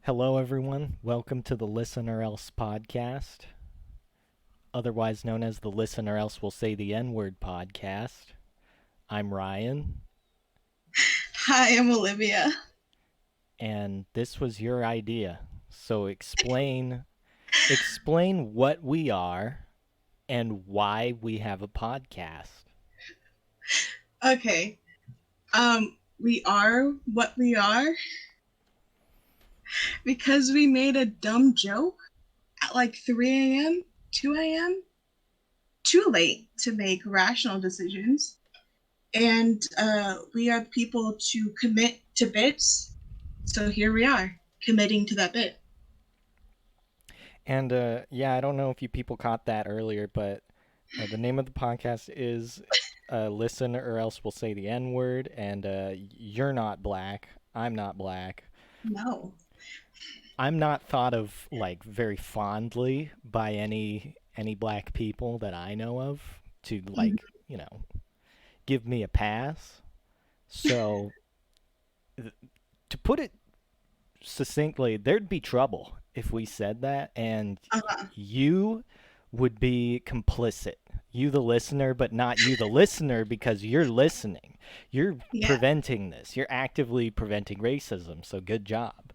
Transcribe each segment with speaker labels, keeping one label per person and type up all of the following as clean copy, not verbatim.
Speaker 1: Hello, everyone. Welcome to the Listen or Else podcast, otherwise known as the Listen or Else Will Say the N Word podcast. I'm Ryan,
Speaker 2: Hi, I'm Olivia.
Speaker 1: and this was your idea. So explain what we are and why we have a podcast.
Speaker 2: Okay. We are what we are because we made a dumb joke at like 3 a.m., 2 a.m. Too late to make rational decisions. And we are people to commit to bits. So here we are, committing to that bit.
Speaker 1: And yeah, I don't know if you people caught that earlier, but the name of the podcast is Listen or Else We'll Say the N Word, and you're not black. I'm not black.
Speaker 2: No.
Speaker 1: I'm not thought of like very fondly by any black people that I know of to
Speaker 2: Mhm.
Speaker 1: like, give me a pass. So to put it succinctly, there'd be trouble if we said that, and
Speaker 2: Uh-huh.
Speaker 1: you would be complicit. You, the listener, but not you, the listener, because you're listening. You're
Speaker 2: Yeah.
Speaker 1: preventing this. You're actively preventing racism. So good job.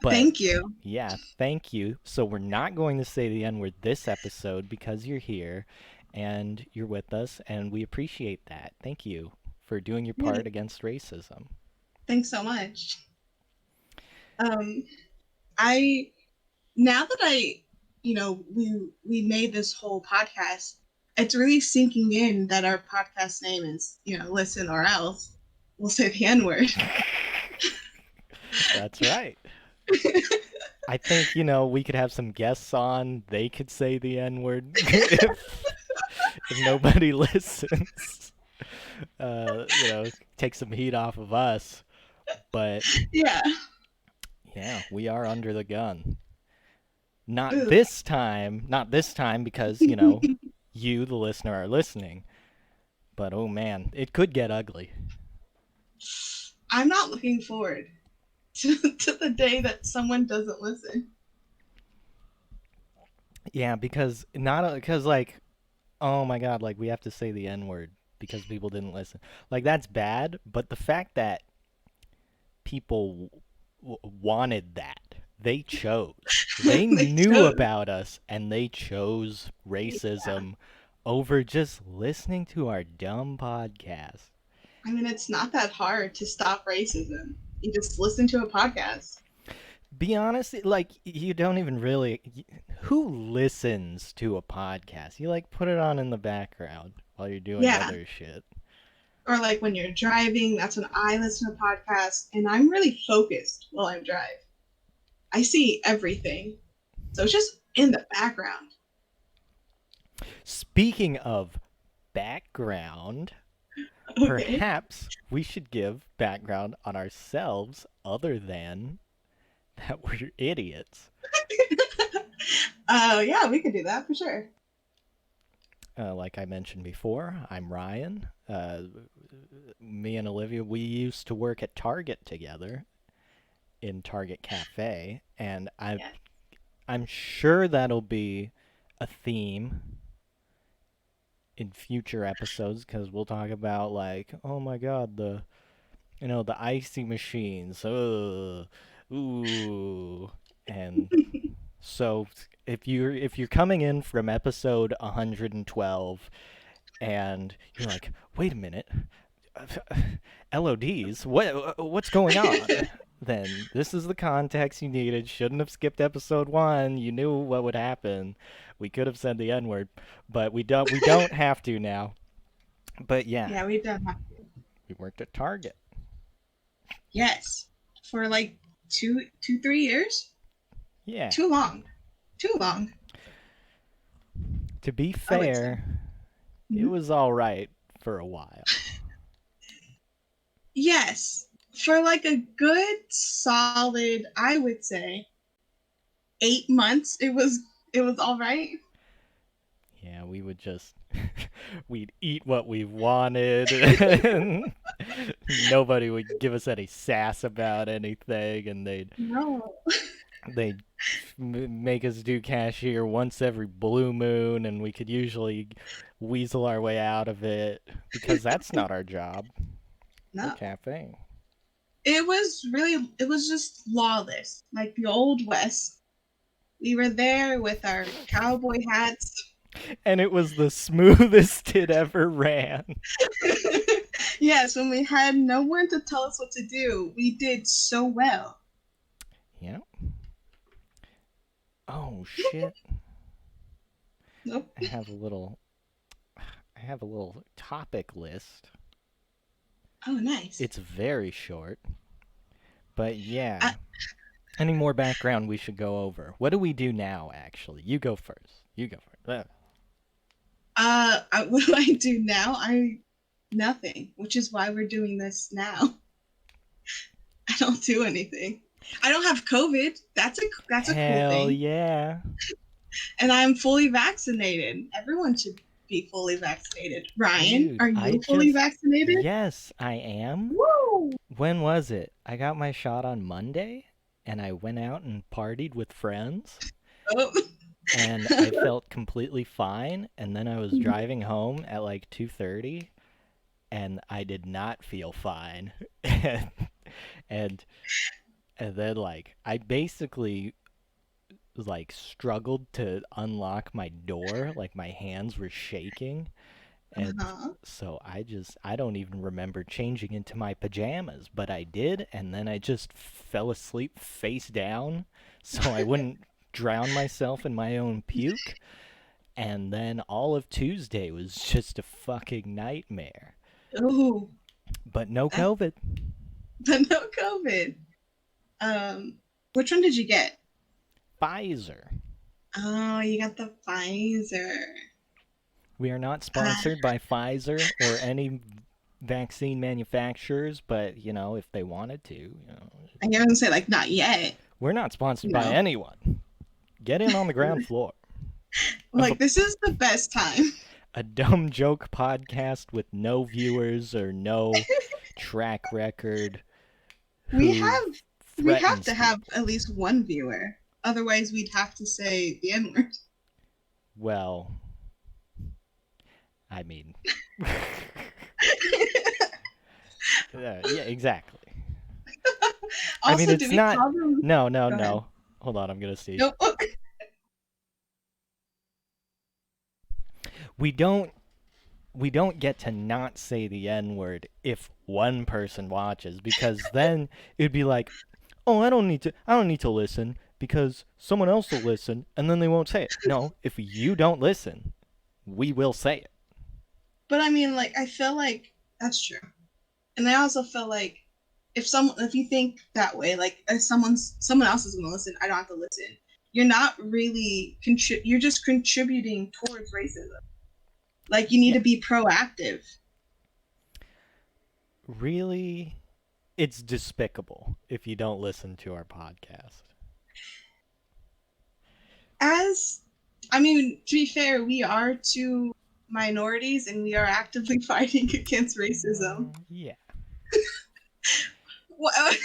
Speaker 1: But
Speaker 2: Thank you.
Speaker 1: yeah, thank you. So we're not going to say the N word this episode because you're here and you're with us, and we appreciate that. Thank you for doing your
Speaker 2: Yeah.
Speaker 1: part against racism.
Speaker 2: Thanks so much. Um, I now that we made this whole podcast, it's really sinking in that our podcast name is Listen or Else we'll say the N-word.
Speaker 1: That's right. I think, we could have some guests on. They could say the N word if nobody listens. Take some heat off of us. But
Speaker 2: Yeah.
Speaker 1: yeah, we are under the gun. Not
Speaker 2: Ooh.
Speaker 1: this time. Not this time because, you, the listener, are listening. But oh man, it could get ugly.
Speaker 2: I'm not looking forward to the day that someone doesn't listen.
Speaker 1: Yeah, because like, oh my god, like we have to say the N word because people didn't listen. Like that's bad, but the fact that people wanted that. They chose. They
Speaker 2: They
Speaker 1: knew
Speaker 2: chose.
Speaker 1: about us and they chose
Speaker 2: Yeah.
Speaker 1: racism over just listening to our dumb podcast.
Speaker 2: I mean, it's not that hard to stop racism. You just listen to a podcast.
Speaker 1: Be honest, like you don't even really who listens to a podcast? You like put it on in the background while you're doing
Speaker 2: Yeah.
Speaker 1: other shit.
Speaker 2: Or like when you're driving, that's when I listen to podcasts, and I'm really focused while I drive. I see everything. So it's just in the background.
Speaker 1: Speaking of background,
Speaker 2: Okay.
Speaker 1: perhaps we should give background on ourselves other than that we're idiots.
Speaker 2: Yeah, we could do that for sure.
Speaker 1: Like I mentioned before, I'm Ryan. Me and Olivia, we used to work at Target together in Target Cafe, and
Speaker 2: Yeah.
Speaker 1: I'm sure that'll be a theme in future episodes because we'll talk about like, oh my god, the icy machines, ooh, and so if you're coming in from episode 112 and you're like, wait a minute, LODs, what's going on? Then this is the context you needed. Shouldn't have skipped episode 1. You knew what would happen. We could have said the N word, but we don't have to now. But yeah,
Speaker 2: Yeah, we've done that.
Speaker 1: we worked at Target.
Speaker 2: Yes. For like 3 years?
Speaker 1: Yeah.
Speaker 2: Too long. Too long,
Speaker 1: To be
Speaker 2: I would say.
Speaker 1: fair, it
Speaker 2: Mhm.
Speaker 1: was all right for a while.
Speaker 2: Yes. For like a good solid, I would say, 8 months, it was all right.
Speaker 1: Yeah, we would just we'd eat what we wanted. Nobody would give us any sass about anything, and
Speaker 2: No.
Speaker 1: they'd make us do cashier once every blue moon, and we could usually weasel our way out of it because that's not our job. We're
Speaker 2: No.
Speaker 1: cafe.
Speaker 2: It was just lawless, like the old West. We were there with our cowboy hats.
Speaker 1: And it was the smoothest it ever ran.
Speaker 2: Yes, when we had no one to tell us what to do, we did so well.
Speaker 1: Yeah. Oh shit.
Speaker 2: Nope.
Speaker 1: I have a little topic list.
Speaker 2: Oh, nice.
Speaker 1: It's very short. But yeah.
Speaker 2: I,
Speaker 1: Any more background we should go over? What do we do now actually? You go first. You go first.
Speaker 2: what do I do now? Nothing, which is why we're doing this now. I don't do anything. I don't have COVID. That's a cool
Speaker 1: Hell
Speaker 2: thing.
Speaker 1: yeah.
Speaker 2: And I'm fully vaccinated. Everyone should be fully vaccinated. Ryan,
Speaker 1: Dude,
Speaker 2: are you fully vaccinated?
Speaker 1: Yes, I am.
Speaker 2: Woo!
Speaker 1: When was it? I got my shot on Monday, and I went out and partied with friends,
Speaker 2: Oh.
Speaker 1: and I felt completely fine, and then I was driving home at like 2:30, and I did not feel fine. and and and then like I basically like struggled to unlock my door, like my hands were shaking. And
Speaker 2: Uh-huh.
Speaker 1: so I don't even remember changing into my pajamas, but I did, and then I just fell asleep face down so I wouldn't drown myself in my own puke. And then all of Tuesday was just a fucking nightmare.
Speaker 2: Ooh,
Speaker 1: But no
Speaker 2: that,
Speaker 1: COVID.
Speaker 2: but no COVID. Um, which one did you get?
Speaker 1: Pfizer.
Speaker 2: Oh, you got the Pfizer.
Speaker 1: We are not
Speaker 2: Uh,
Speaker 1: sponsored by Pfizer or any vaccine manufacturers, but if they wanted to.
Speaker 2: I'm gonna say like not yet.
Speaker 1: We're not sponsored
Speaker 2: You
Speaker 1: by
Speaker 2: know,
Speaker 1: anyone. Get in on the ground floor of
Speaker 2: like this is the best time.
Speaker 1: a dumb joke podcast with no viewers or no track record
Speaker 2: We
Speaker 1: who
Speaker 2: have we have
Speaker 1: threatens
Speaker 2: to have
Speaker 1: people.
Speaker 2: at least one viewer. Otherwise, we'd have to say the N word.
Speaker 1: Well, I mean, yeah, exactly. I mean,
Speaker 2: Also, do
Speaker 1: it's
Speaker 2: we
Speaker 1: not.
Speaker 2: call them?
Speaker 1: No, no,
Speaker 2: Go ahead.
Speaker 1: no. Hold on, I'm gonna see.
Speaker 2: Nope.
Speaker 1: We don't. We don't get to not say the N word if one person watches, because then it'd be like, oh, I don't need to listen because someone else will listen and then they won't say it. No, if you don't listen, we will say it.
Speaker 2: But I mean, like, I feel like that's true, and I also feel like if you think that way, like if someone else is gonna listen, I don't have to listen. You're not really You're just contributing towards racism. Like you need
Speaker 1: Yeah,
Speaker 2: to be proactive.
Speaker 1: really, it's despicable if you don't listen to our podcast.
Speaker 2: As I mean, to be fair, we are two minorities, and we are actively fighting against racism.
Speaker 1: Yeah.
Speaker 2: What,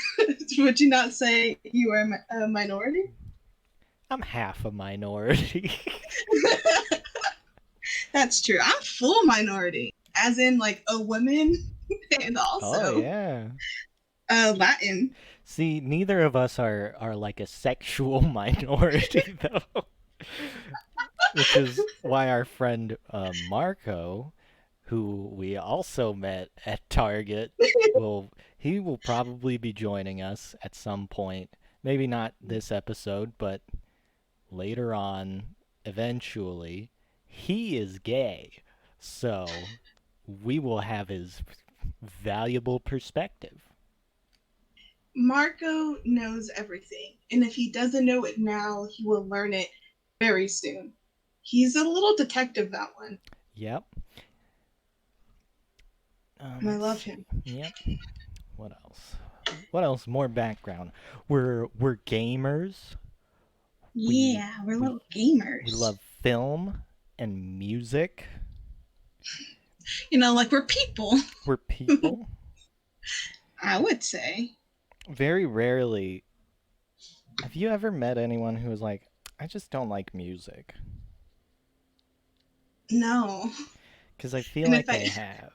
Speaker 2: would you not say you are a minority?
Speaker 1: I'm half a minority.
Speaker 2: That's true. I'm full minority, as in like a woman and
Speaker 1: Oh,
Speaker 2: also
Speaker 1: yeah.
Speaker 2: Latin.
Speaker 1: See, neither of us are like a sexual minority, though. Which is why our friend Marco, who we also met at Target, he will probably be joining us at some point. Maybe not this episode, but later on, eventually. He is gay, so we will have his valuable perspective.
Speaker 2: Marco knows everything, and if he doesn't know it now, he will learn it very soon. He's a little detective, that one,
Speaker 1: Yep.
Speaker 2: and I
Speaker 1: Let's
Speaker 2: love
Speaker 1: see.
Speaker 2: him.
Speaker 1: Yep. What else? What else? More background. We're gamers. We
Speaker 2: Yeah, we're
Speaker 1: we
Speaker 2: little
Speaker 1: we
Speaker 2: gamers.
Speaker 1: love film and music.
Speaker 2: You know, like we're people.
Speaker 1: We're people.
Speaker 2: I would say.
Speaker 1: Very rarely. Have you ever met anyone who was like, I just don't like music?
Speaker 2: No.
Speaker 1: Because I feel
Speaker 2: And if
Speaker 1: like I
Speaker 2: I,
Speaker 1: have.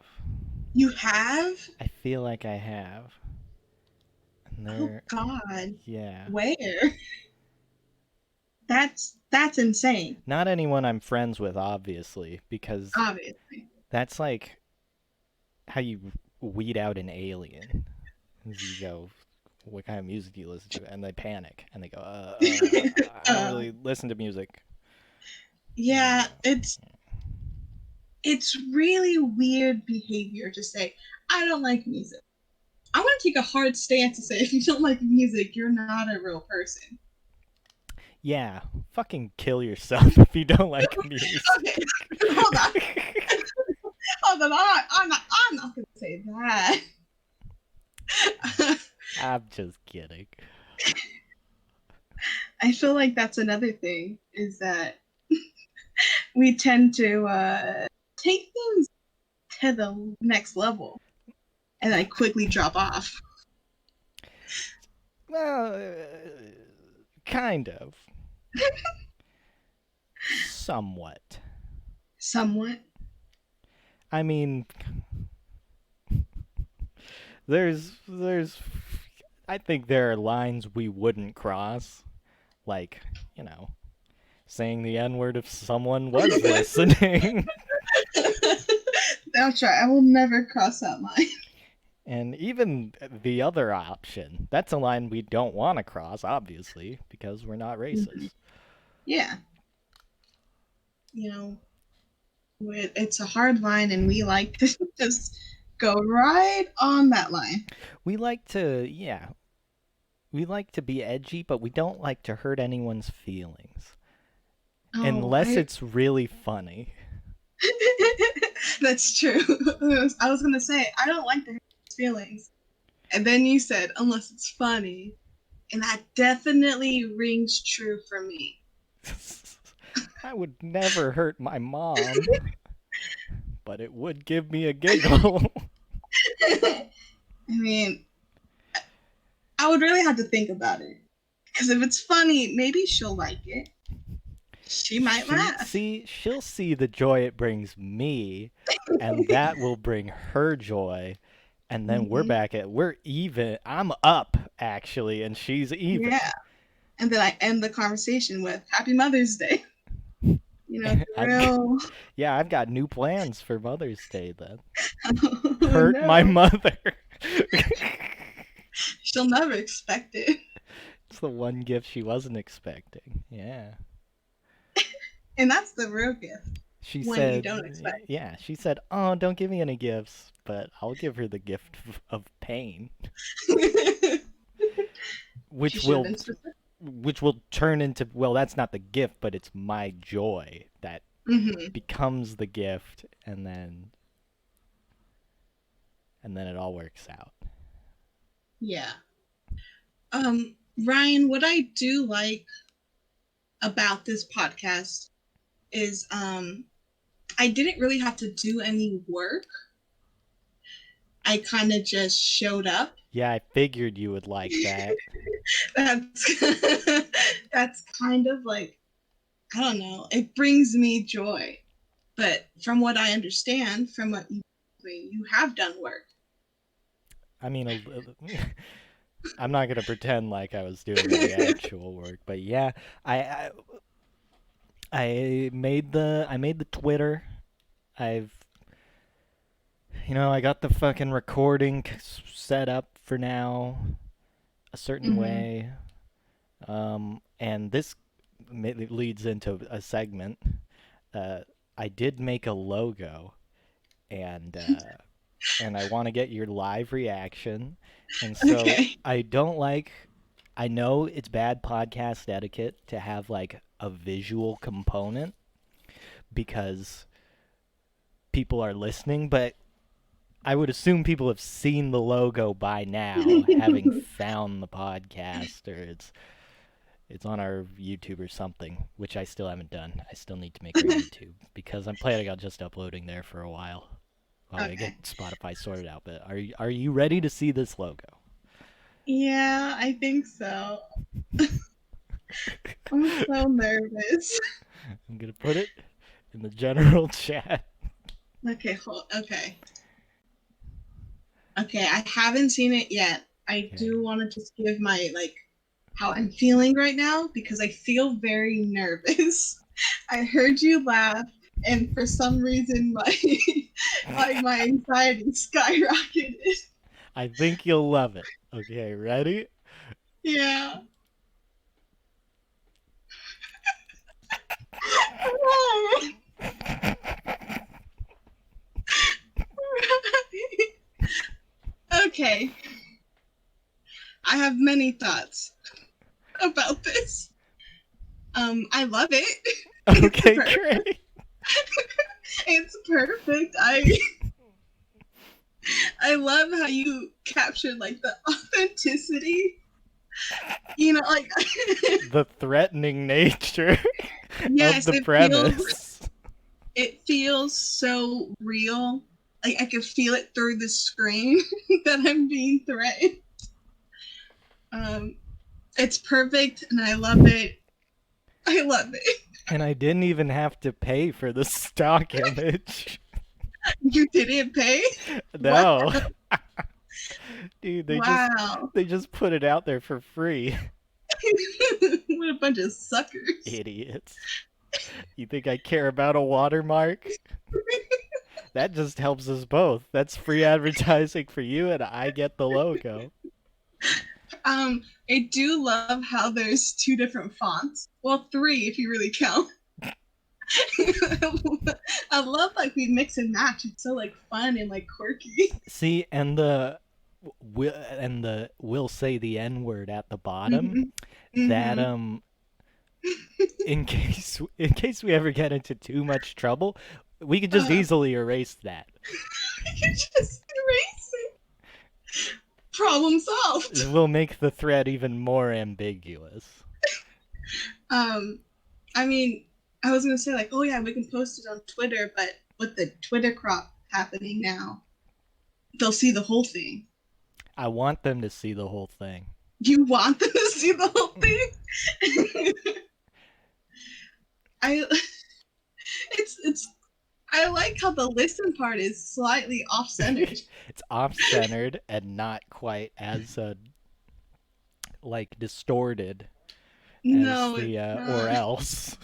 Speaker 2: you have?
Speaker 1: I feel like I have. And
Speaker 2: Oh
Speaker 1: they're,
Speaker 2: God.
Speaker 1: yeah.
Speaker 2: Where? That's insane.
Speaker 1: Not anyone I'm friends with, obviously, because
Speaker 2: Obviously.
Speaker 1: that's like how you weed out an alien. Is you go, what kind of music do you listen to? And they panic and they go, I don't
Speaker 2: uh,
Speaker 1: really listen to music. And you
Speaker 2: yeah,
Speaker 1: go,
Speaker 2: it's really weird behavior to say, I don't like music. I want to take a hard stance to say if you don't like music, you're not a real person.
Speaker 1: yeah, fucking kill yourself if you don't like
Speaker 2: Okay,
Speaker 1: music.
Speaker 2: hold on. Hold on. I'm not gonna say that.
Speaker 1: I'm just kidding.
Speaker 2: I feel like that's another thing is that we tend to take things to the next level and then quickly drop off.
Speaker 1: Well, kind of. Somewhat.
Speaker 2: Somewhat.
Speaker 1: I mean, there's I think there are lines we wouldn't cross, like, you know, saying the N-word if someone was listening.
Speaker 2: I'll try. I will never cross that line.
Speaker 1: And even the other option, that's a line we don't want to cross, obviously, because we're not
Speaker 2: Mm-hmm.
Speaker 1: racist.
Speaker 2: Yeah. You know, it's a hard line, and we like to just go right on that line.
Speaker 1: We like to, yeah, we like to be edgy, but we don't like to hurt anyone's feelings.
Speaker 2: Oh,
Speaker 1: Unless
Speaker 2: I.
Speaker 1: it's really funny.
Speaker 2: That's true. I was gonna say I don't like the feelings, and then you said unless it's funny, and that definitely rings true for me.
Speaker 1: I would never hurt my mom, but it would give me a giggle.
Speaker 2: I mean, I would really have to think about it because if it's funny, maybe she'll like it. She might laugh.
Speaker 1: She'll see the joy it brings me, and that will bring her joy, and then
Speaker 2: Mm-hmm.
Speaker 1: we're even. I'm up actually, and she's even.
Speaker 2: Yeah, and then I end the conversation with "Happy Mother's Day." You know, the
Speaker 1: I've
Speaker 2: real.
Speaker 1: yeah, I've got new plans for Mother's Day then.
Speaker 2: Oh
Speaker 1: Hurt my
Speaker 2: no,
Speaker 1: mother.
Speaker 2: she'll never expect it.
Speaker 1: It's the one gift she wasn't expecting. Yeah.
Speaker 2: And that's the real gift
Speaker 1: She
Speaker 2: when you
Speaker 1: said,
Speaker 2: don't expect.
Speaker 1: yeah, she said, "Oh, don't give me any gifts, but I'll give her the gift of pain,
Speaker 2: She
Speaker 1: which
Speaker 2: should have
Speaker 1: will
Speaker 2: been specific.
Speaker 1: turn into, well, that's not the gift, but it's my joy that
Speaker 2: Mm-hmm.
Speaker 1: becomes the gift, and then it all works out."
Speaker 2: Yeah. Ryan, what I do like about this podcast is I didn't really have to do any work. I kind of just showed up.
Speaker 1: Yeah, I figured you would like that.
Speaker 2: That's that's kind of like I don't know. It brings me joy. But from what I understand, from what you have done work.
Speaker 1: I mean, I'm not gonna pretend like I was doing any actual work, but yeah, I I, I made the Twitter. I've I got the fucking recording set up for now a certain
Speaker 2: Mm-hmm.
Speaker 1: way. And this leads into a segment. Uh, I did make a logo, and I want to get your live reaction. And so
Speaker 2: Okay.
Speaker 1: I don't like. I know it's bad podcast etiquette to have like a visual component because people are listening, but I would assume people have seen the logo by now, having found the podcast, or it's on our YouTube or something, which I still haven't done. I still need to make our YouTube because I'm planning on just uploading there for a while. while I
Speaker 2: Okay.
Speaker 1: get Spotify sorted out. But are you ready to see this logo?
Speaker 2: Yeah, I think so. I'm so nervous.
Speaker 1: I'm gonna put it in the general chat.
Speaker 2: Okay, okay. Okay, I haven't seen it yet. I
Speaker 1: Okay.
Speaker 2: do want to just give my like how I'm feeling right now because I feel very nervous. I heard you laugh, and for some reason, my like my anxiety skyrocketed.
Speaker 1: I think you'll love it. Okay, ready?
Speaker 2: Yeah. Okay. I have many thoughts about this. I love it. It's
Speaker 1: Okay,
Speaker 2: perfect.
Speaker 1: great.
Speaker 2: It's perfect. I love how you captured like the authenticity. You know, like
Speaker 1: The threatening nature of
Speaker 2: yes,
Speaker 1: the premise.
Speaker 2: it feels so real. Like I can feel it through the screen that I'm being threatened. Um, it's perfect, and I love it. I love it.
Speaker 1: And I didn't even have to pay for the stock image.
Speaker 2: You didn't pay? Wow!
Speaker 1: No. Dude,
Speaker 2: Wow!
Speaker 1: they just put it out there for free.
Speaker 2: What a bunch of suckers!
Speaker 1: Idiots. You think I care about a watermark? That just helps us both. That's free advertising for you, and I get the logo.
Speaker 2: I do love how there's two different fonts. Well, three if you really count. I love like we mix and match. It's so like fun and like quirky.
Speaker 1: See, and the will say the N word at the bottom.
Speaker 2: Mm-hmm.
Speaker 1: That
Speaker 2: Mm-hmm.
Speaker 1: in case we ever get into too much trouble, we could just easily erase that.
Speaker 2: You just erase it. Problem solved.
Speaker 1: We'll make the thread even more ambiguous.
Speaker 2: Um, I mean, I was gonna say like, oh yeah, we can post it on Twitter, but with the Twitter crop happening now, they'll see the whole thing.
Speaker 1: I want them to see the whole thing.
Speaker 2: You want them to see the whole thing? I it's I like how the listen part is slightly off centered.
Speaker 1: It's off-centered and not quite as like distorted as
Speaker 2: No, it's
Speaker 1: the or
Speaker 2: not.
Speaker 1: else,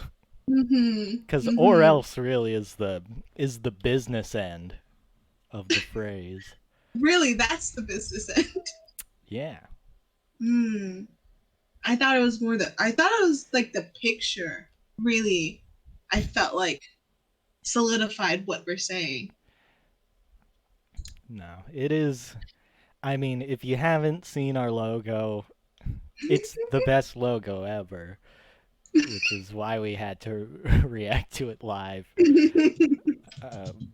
Speaker 2: Mm-hmm.
Speaker 1: because or
Speaker 2: Mm-hmm.
Speaker 1: else really is the business end of the phrase.
Speaker 2: Really, that's the business end.
Speaker 1: Yeah.
Speaker 2: Hmm. I thought it was more the. I thought it was like the picture. Really, I felt like solidified what we're saying.
Speaker 1: No, it is. I mean, if you haven't seen our logo, it's the best logo ever, which is why we had to react to it live.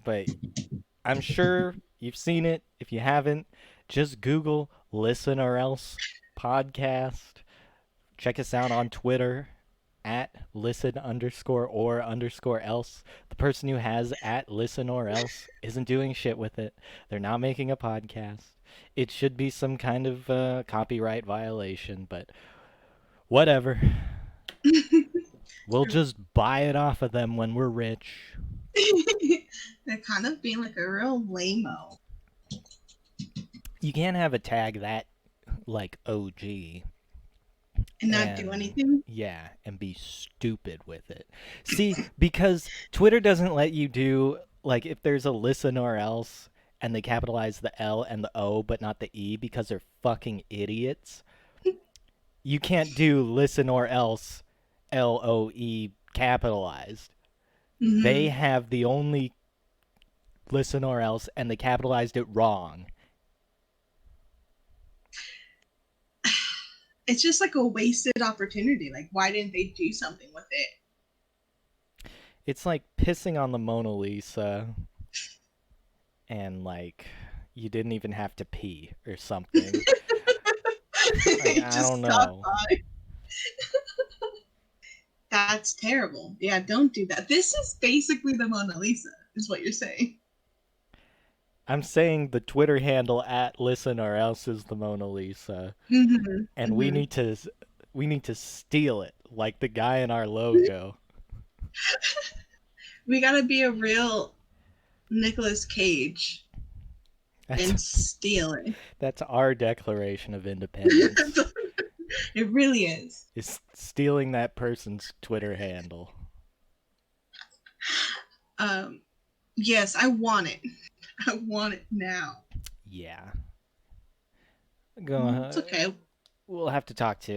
Speaker 1: But I'm sure you've seen it. If you haven't, just Google Listen or Else podcast. Check us out on Twitter at listen underscore or underscore else. The person who has at listen or else isn't doing shit with it. They're not making a podcast. It should be some kind of copyright violation, but whatever. We'll just buy it off of them when we're rich.
Speaker 2: They're kind of being like a real lame-o.
Speaker 1: You can't have a tag that like OG
Speaker 2: And not do
Speaker 1: and
Speaker 2: anything.
Speaker 1: yeah, and be stupid with it. See, because Twitter doesn't let you do like if there's a listen or else and they capitalize the L and the O but not the E because they're fucking idiots. You can't do listen or else LOE capitalized. They
Speaker 2: Mm-hmm.
Speaker 1: have the only listen or else and they capitalized it wrong.
Speaker 2: It's just like a wasted opportunity. Like, why didn't they do something with it?
Speaker 1: It's like pissing on the Mona Lisa and like you didn't even have to pee or something. Like
Speaker 2: They
Speaker 1: I
Speaker 2: just
Speaker 1: don't
Speaker 2: stopped
Speaker 1: know.
Speaker 2: by. That's terrible. Yeah, don't do that. This is basically the Mona Lisa, is what you're saying.
Speaker 1: I'm saying the Twitter handle at listen or else is the Mona Lisa,
Speaker 2: Mm-hmm.
Speaker 1: and
Speaker 2: Mm-hmm.
Speaker 1: we need to steal it like the guy in our logo.
Speaker 2: We gotta be a real Nicolas Cage
Speaker 1: That's
Speaker 2: and steal it.
Speaker 1: that's our Declaration of Independence.
Speaker 2: It really is.
Speaker 1: Is stealing that person's Twitter handle.
Speaker 2: Um, yes, I want it. I want it now.
Speaker 1: Yeah. Go.
Speaker 2: It's okay.
Speaker 1: We'll have to talk to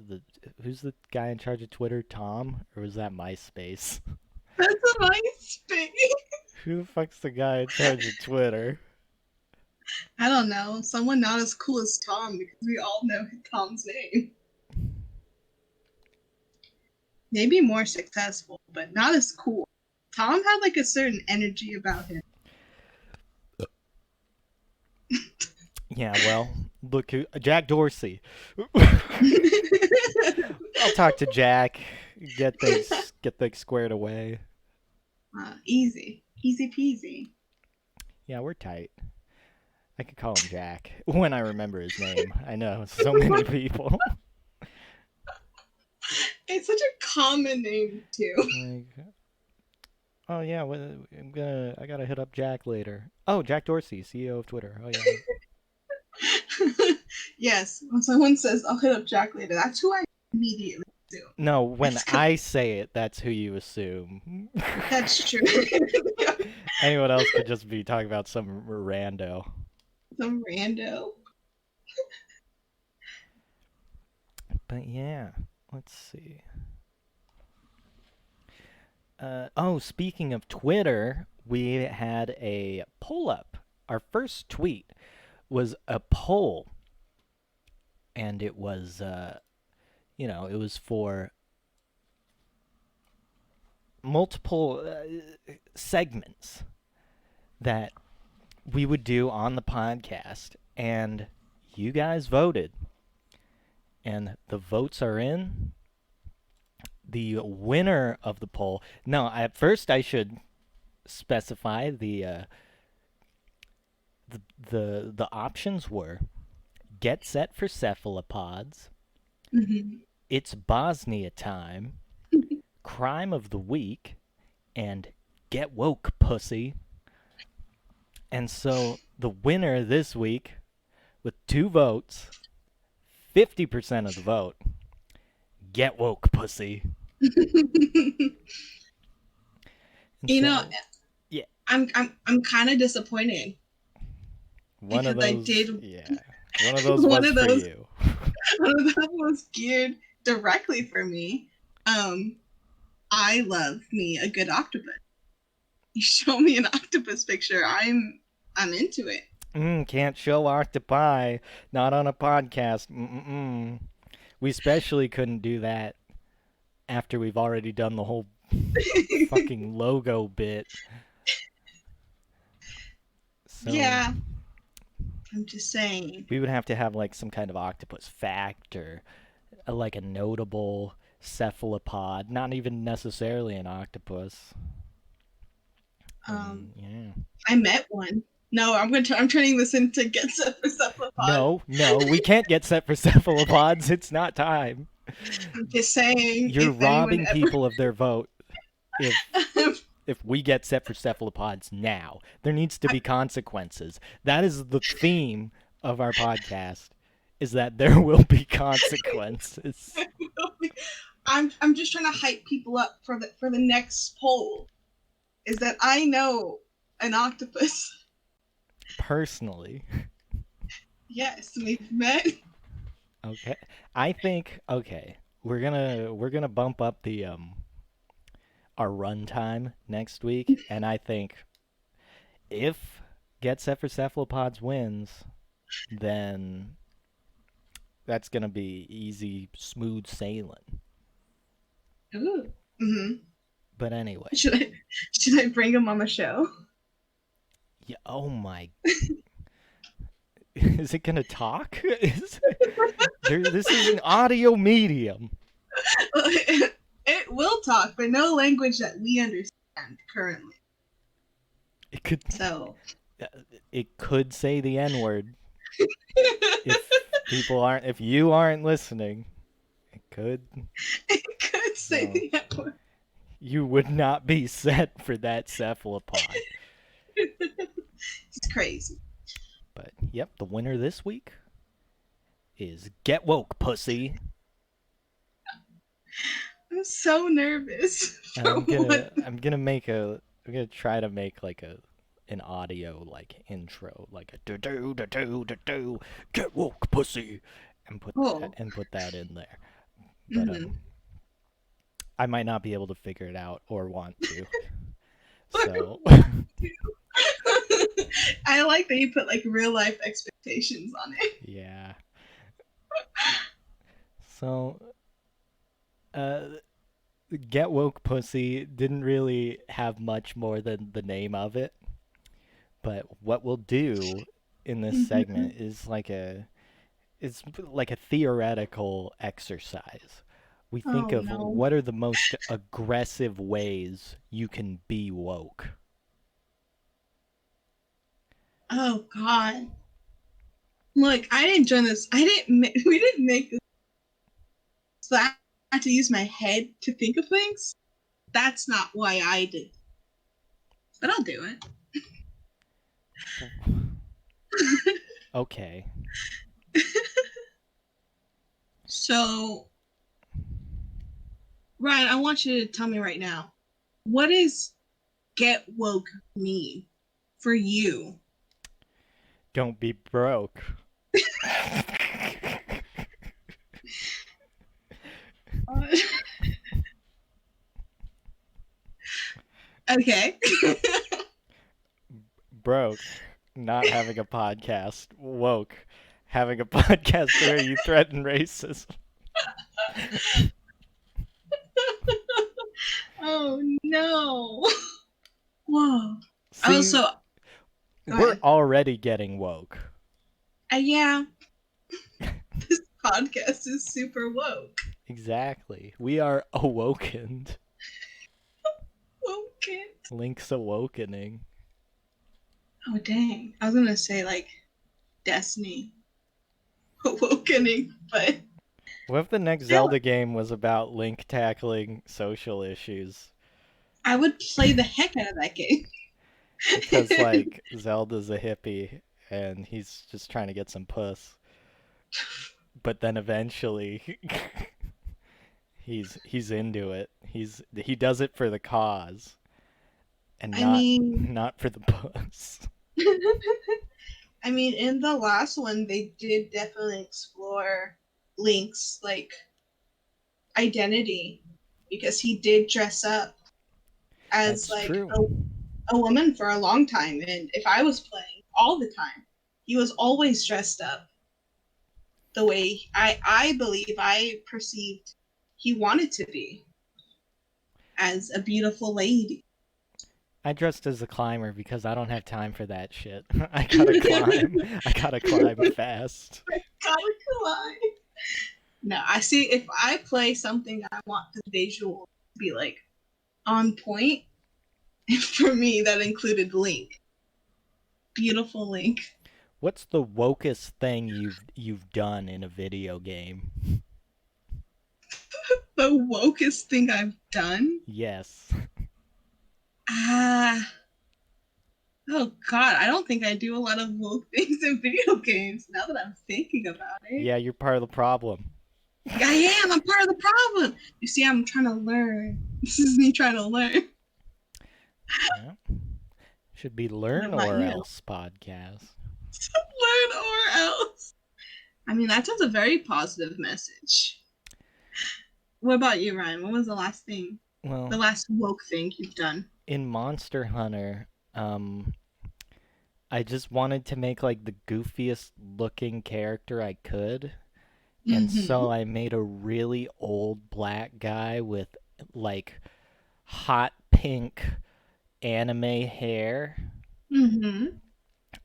Speaker 1: the who's the guy in charge of Twitter, Tom, or was that MySpace?
Speaker 2: That's a MySpace.
Speaker 1: Who the fuck's the guy in charge of Twitter?
Speaker 2: I don't know. Someone not as cool as Tom because we all know Tom's name. Maybe more successful, but not as cool. Tom had like a certain energy about him.
Speaker 1: Yeah, well, look who Jack Dorsey. I'll talk to Jack. Get things squared away.
Speaker 2: Easy peasy.
Speaker 1: Yeah, we're tight. I could call him Jack when I remember his name. I know so many people.
Speaker 2: It's such a common name too.
Speaker 1: Like, oh yeah, I gotta hit up Jack later. Oh, Jack Dorsey, CEO of Twitter. Oh yeah.
Speaker 2: Yes, when someone says I'll hit up Jack later, that's who I immediately do.
Speaker 1: No, when I say it, that's who you assume.
Speaker 2: That's true.
Speaker 1: Anyone else could just be talking about some rando.
Speaker 2: Some rando.
Speaker 1: But yeah, let's see. Speaking of Twitter, we had a poll up. Our first tweet was a poll, and it was, it was for multiple segments that we would do on the podcast, and you guys voted, and the votes are in. The winner of the poll. No, at first I should specify the options were Get Set for Cephalopods,
Speaker 2: Mm-hmm.
Speaker 1: It's Bosnia Time, Crime of the Week, and Get Woke Pussy. And so the winner this week, with 2 votes, 50% of the vote, Get Woke Pussy.
Speaker 2: You know,
Speaker 1: yeah,
Speaker 2: I'm kind of disappointed.
Speaker 1: One of those,
Speaker 2: yeah,
Speaker 1: one of those was for you.
Speaker 2: One of those was geared directly for me. I love me a good octopus. You show me an octopus picture, I'm into it.
Speaker 1: Can't show octopi, not on a podcast. We especially couldn't do that after we've already done the whole fucking logo bit. So,
Speaker 2: yeah. I'm just saying.
Speaker 1: We would have to have like some kind of octopus fact or like a notable cephalopod, not even necessarily an octopus.
Speaker 2: Yeah. I met one. No, I'm turning this into Get Set for Cephalopods.
Speaker 1: No, we can't get set for cephalopods. It's not time.
Speaker 2: I'm just saying.
Speaker 1: You're robbing people of their vote. If we get set for cephalopods now, there needs to be consequences. That is the theme of our podcast, is that there will be consequences.
Speaker 2: I'm just trying to hype people up for the next poll. Is that I know an octopus.
Speaker 1: Personally.
Speaker 2: Yes, we've met.
Speaker 1: Okay. I think we're gonna bump up the our runtime next week, and I think if Get Set for Cephalopods wins, then that's gonna be easy, smooth sailing.
Speaker 2: Ooh. Mm-hmm.
Speaker 1: But anyway,
Speaker 2: should I bring him on the show?
Speaker 1: Yeah. Oh my. Is it gonna talk? This is an audio medium.
Speaker 2: It will talk, but no language that we understand currently.
Speaker 1: It could.
Speaker 2: So
Speaker 1: it could say the N word if you aren't listening. It could.
Speaker 2: It could say
Speaker 1: So
Speaker 2: the N word.
Speaker 1: you would not be set for that cephalopod.
Speaker 2: It's crazy.
Speaker 1: But yep, the winner this week is Get Woke, Pussy.
Speaker 2: I'm so nervous
Speaker 1: And
Speaker 2: for what.
Speaker 1: I'm gonna try to make like an audio like intro, like a do do do do do do get woke pussy,
Speaker 2: Oh.
Speaker 1: and put that in there. But
Speaker 2: Mm-hmm.
Speaker 1: I might not be able to figure it out or want to. So
Speaker 2: I like that you put like real life expectations on it.
Speaker 1: yeah. So uh get woke pussy didn't really have much more than the name of it. But what we'll do in this
Speaker 2: Mm-hmm.
Speaker 1: segment is it's like a theoretical exercise. We think
Speaker 2: Oh
Speaker 1: of
Speaker 2: no.
Speaker 1: what are the most aggressive ways you can be woke.
Speaker 2: Oh God. Look, I didn't join this. I didn't. We didn't make this. So I had to use my head to think of things. That's not why I did. But I'll do it.
Speaker 1: Okay.
Speaker 2: So, Ryan, I want you to tell me right now, what does get woke mean for you?
Speaker 1: Don't be broke.
Speaker 2: Okay.
Speaker 1: Broke. Not having a podcast. Woke. Having a podcast where you threaten racism.
Speaker 2: Oh no. Whoa.
Speaker 1: See,
Speaker 2: Also, go
Speaker 1: we're
Speaker 2: ahead.
Speaker 1: already getting woke.
Speaker 2: Yeah, this podcast is super woke.
Speaker 1: Exactly. We are awokened.
Speaker 2: Okay.
Speaker 1: Link's awakening.
Speaker 2: Oh dang. I was gonna say like Destiny awakening, but
Speaker 1: What if the next
Speaker 2: still
Speaker 1: Zelda game was about Link tackling social issues?
Speaker 2: I would play the heck out of that game.
Speaker 1: Because, like, Zelda's a hippie and he's just trying to get some puss. But then eventually he's into it. He does it for the cause and
Speaker 2: I mean
Speaker 1: not for the puss.
Speaker 2: I mean in the last one they did definitely explore Link's like identity because he did dress up as
Speaker 1: That's
Speaker 2: like
Speaker 1: true.
Speaker 2: a woman for a long time, and if I was playing all the time, he was always dressed up the way I believe I perceived he wanted to be as a beautiful lady.
Speaker 1: I dressed as a climber because I don't have time for that shit. I gotta climb. I gotta climb fast.
Speaker 2: Gotta collide. No, I see. If I play something, I want the visual to be like on point. And for me, that included Link, beautiful Link.
Speaker 1: What's the wokest thing you've done in a video game?
Speaker 2: The wokest thing I've done.
Speaker 1: Yes.
Speaker 2: Ah, oh God, I don't think I do a lot of woke things in video games. Now that I'm thinking about it,
Speaker 1: Yeah, you're part of the problem.
Speaker 2: I am. I'm part of the problem. You see, I'm trying to learn. This is me trying to learn.
Speaker 1: Yeah. Should be
Speaker 2: What
Speaker 1: Learn
Speaker 2: about
Speaker 1: or
Speaker 2: you?
Speaker 1: Else podcast.
Speaker 2: Learn or else. I mean, that sounds a very positive message. What about you, Ryan? What was the last thing, the
Speaker 1: Well,
Speaker 2: last woke thing you've done?
Speaker 1: in Monster Hunter, I just wanted to make like the goofiest looking character I could. And
Speaker 2: Mm-hmm.
Speaker 1: so I made a really old black guy with like hot pink anime hair.
Speaker 2: Mm-hmm.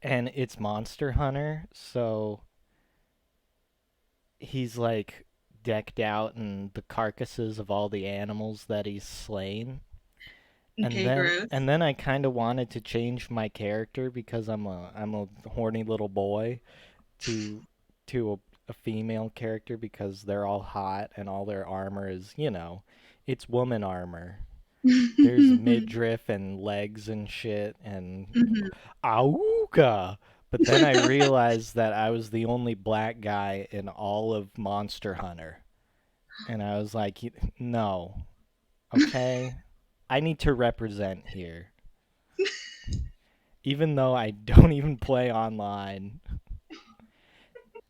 Speaker 1: And it's Monster Hunter, so he's like decked out in the carcasses of all the animals that he's slain. And
Speaker 2: Okay,
Speaker 1: then
Speaker 2: gross.
Speaker 1: and then I kind of wanted to change my character because I'm a horny little boy to a female character because they're all hot and all their armor is, it's woman armor. There's midriff and legs and shit and
Speaker 2: Mhm.
Speaker 1: auga. But then I realized that I was the only black guy in all of Monster Hunter. And I was like, no, okay? I need to represent here. Even though I don't even play online,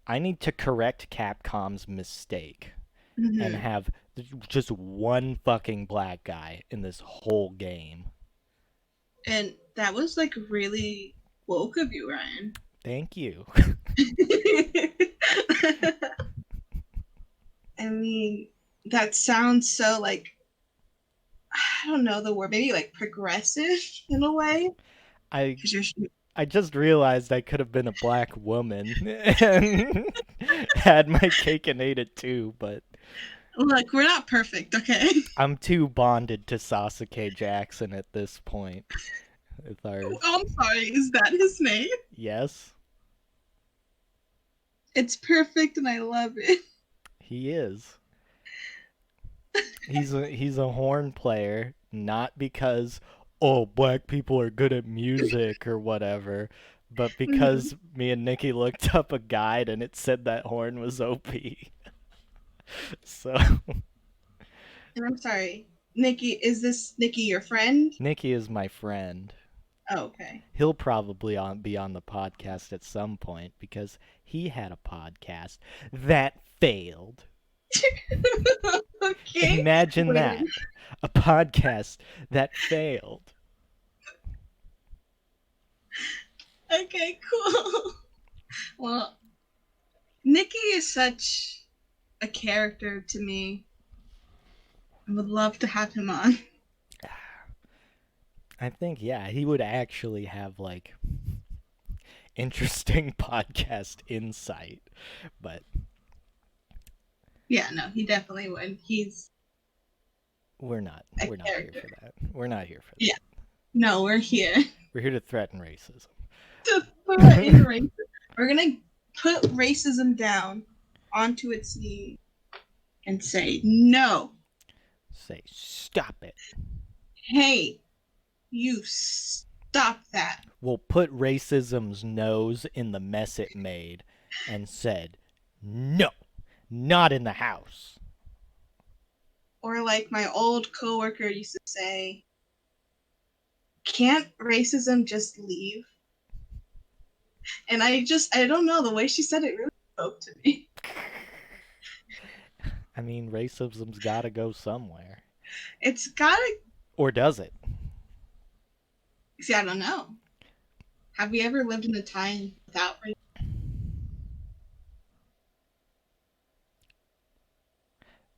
Speaker 1: I need to correct Capcom's mistake and
Speaker 2: Mhm.
Speaker 1: have just one fucking black guy in this whole game.
Speaker 2: And that was like really woke of you, Ryan.
Speaker 1: Thank you.
Speaker 2: I mean, that sounds so like, I don't know the word, maybe like progressive in a way.
Speaker 1: I
Speaker 2: Because you're
Speaker 1: I just realized I could have been a black woman and had my cake and ate it too, but
Speaker 2: look, we're not perfect, okay?
Speaker 1: I'm too bonded to Sasuke Jackson at this point. With our
Speaker 2: Oh, I'm sorry, is that his name?
Speaker 1: yes,
Speaker 2: It's perfect and I love it.
Speaker 1: he is. He's a horn player, not because black people are good at music or whatever, but
Speaker 2: Mhm.
Speaker 1: because me and Nikki looked up a guide and it said that horn was OP. So
Speaker 2: And I'm sorry, Nikki, is this Nikki your friend?
Speaker 1: Nikki is my friend.
Speaker 2: Oh, okay.
Speaker 1: He'll probably be on the podcast at some point because he had a podcast that failed.
Speaker 2: Okay.
Speaker 1: Imagine
Speaker 2: Wait.
Speaker 1: that. A podcast that failed.
Speaker 2: Okay, cool. Well, Nikki is such a character to me. I would love to have him on.
Speaker 1: I think, yeah, he would actually have, like, interesting podcast insight. But
Speaker 2: Yeah, no, he definitely would. He's
Speaker 1: we're not.
Speaker 2: a
Speaker 1: We're not here
Speaker 2: character.
Speaker 1: for that. We're not here for that.
Speaker 2: Yeah. No, we're here
Speaker 1: We're here to threaten racism.
Speaker 2: to threaten racism. We're gonna put racism down onto its knees and say, no,
Speaker 1: Say, stop it.
Speaker 2: hey, you stop that.
Speaker 1: We'll put racism's nose in the mess it made and said, no, not in the house.
Speaker 2: Or like my old coworker used to say, can't racism just leave? And I don't know, the way she said it really spoke to me.
Speaker 1: I mean, racism's gotta go somewhere.
Speaker 2: It's gotta,
Speaker 1: Or does it?
Speaker 2: see, I don't know. Have we ever lived in a time without racism?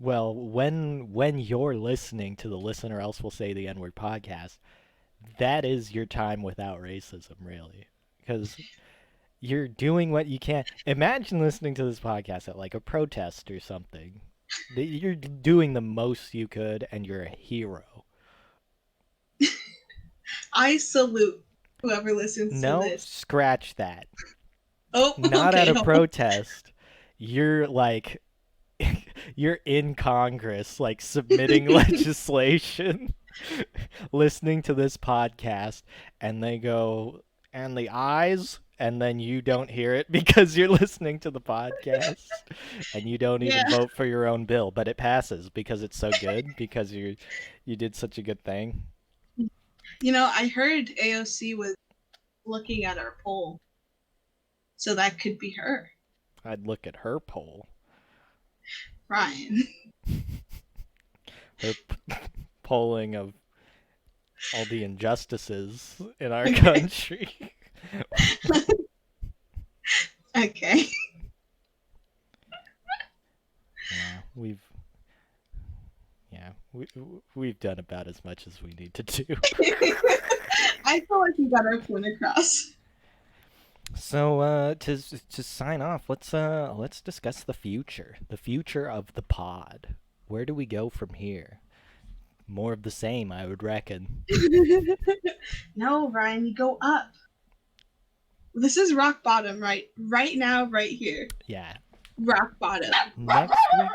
Speaker 1: Well, when you're listening to the Listener Else Will Say the N-Word podcast, that is your time without racism, really. Because you're doing what you can. Imagine listening to this podcast at like a protest or something. You're doing the most you could, and you're a hero.
Speaker 2: I salute whoever listens to
Speaker 1: No,
Speaker 2: this.
Speaker 1: scratch that.
Speaker 2: Oh,
Speaker 1: Not
Speaker 2: okay.
Speaker 1: at a protest. You're like, you're in Congress, like submitting legislation, listening to this podcast, and they go, and the ayes, and then you don't hear it because you're listening to the podcast, and you don't
Speaker 2: Yeah.
Speaker 1: even vote for your own bill, but it passes because it's so good because you did such a good thing.
Speaker 2: You know, I heard AOC was looking at our poll. So that could be her.
Speaker 1: I'd look at her poll.
Speaker 2: Ryan.
Speaker 1: Her polling of all the injustices in our country.
Speaker 2: Okay.
Speaker 1: We've done about as much as we need to do.
Speaker 2: I feel like we got our point across.
Speaker 1: So to sign off, let's discuss the future of the pod. Where do we go from here? More of the same, I would reckon.
Speaker 2: No, Ryan, you go up. This is rock bottom, right now, right here.
Speaker 1: Yeah.
Speaker 2: Rock bottom.
Speaker 1: Next week.